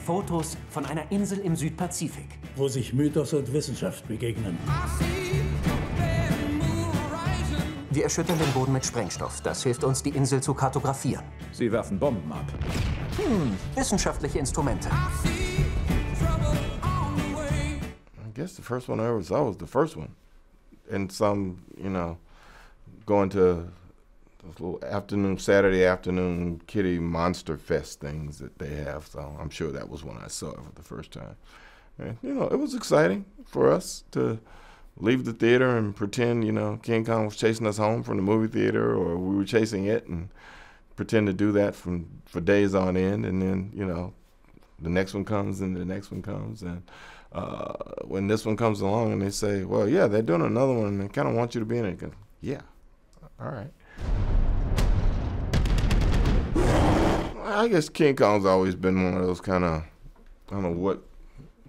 Fotos von einer Insel im Südpazifik. Wo sich Mythos und Wissenschaft begegnen. Wir erschüttern den Boden mit Sprengstoff. Das hilft uns, die Insel zu kartografieren. Sie werfen Bomben ab. Wissenschaftliche Instrumente. I guess the first one I ever saw was the first one. And some, you know, going to those little Saturday afternoon kitty monster fest things that they have. So I'm sure that was when I saw it for the first time. And, you know, it was exciting for us to leave the theater and pretend, you know, King Kong was chasing us home from the movie theater, or we were chasing it, and pretend to do that for days on end. And then, you know, the next one comes and the next one comes. And when this one comes along and they say, well, yeah, they're doing another one and they kind of want you to be in it. Go, yeah, all right. I guess King Kong's always been one of those kind of, I don't know what,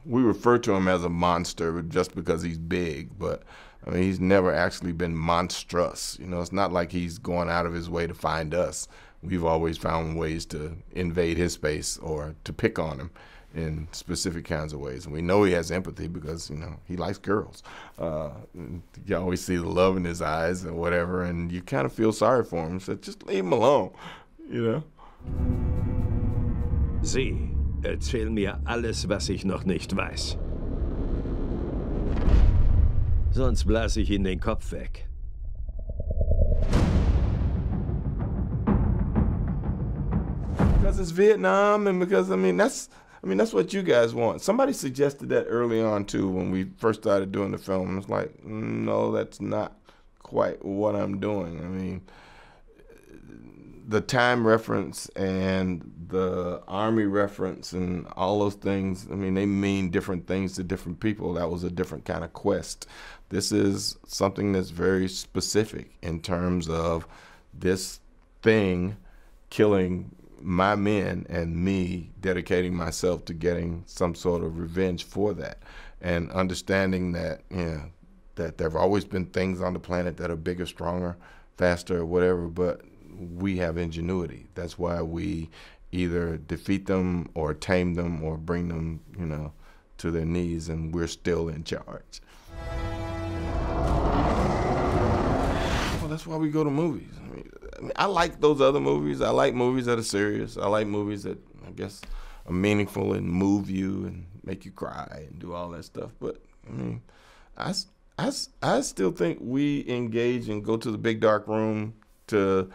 we refer to him as a monster just because he's big, but I mean, he's never actually been monstrous. You know, it's not like he's going out of his way to find us. We've always found ways to invade his space or to pick on him in specific kinds of ways. And we know he has empathy because, you know, he likes girls. You always see the love in his eyes or whatever, and you kind of feel sorry for him. So just leave him alone, you know? Sie, erzähl mir alles, was ich noch nicht weiß. Sonst blase ich Ihnen den Kopf weg. Because it's Vietnam, and because, I mean, that's what you guys want. Somebody suggested that early on, too, when we first started doing the film. It's like, no, that's not quite what I'm doing. I mean, the time reference and the Army reference and all those things, I mean, they mean different things to different people. That was a different kind of quest. This is something that's very specific in terms of this thing killing my men and me dedicating myself to getting some sort of revenge for that, and understanding that, you know, that there have always been things on the planet that are bigger, stronger, faster, or whatever, but we have ingenuity. That's why we either defeat them or tame them or bring them, you know, to their knees, and we're still in charge. Well, that's why we go to movies. I mean, I like those other movies. I like movies that are serious. I like movies that, I guess, are meaningful and move you and make you cry and do all that stuff. But, I mean, I still think we engage and go to the big dark room to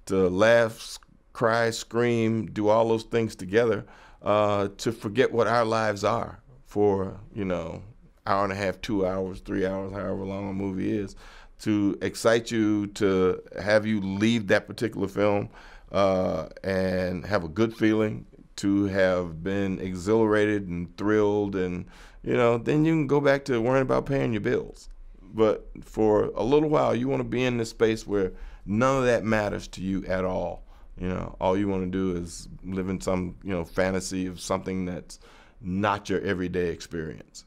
laugh, cry, scream, do all those things together to forget what our lives are for, you know, hour and a half, 2 hours, 3 hours, however long a movie is, to excite you, to have you leave that particular film and have a good feeling, to have been exhilarated and thrilled, and, you know, then you can go back to worrying about paying your bills. But for a little while, you want to be in this space where none of that matters to you at all. You know, all you want to do is live in some, you know, fantasy of something that's not your everyday experience.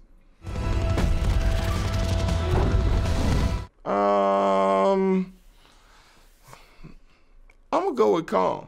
I'm gonna go with calm.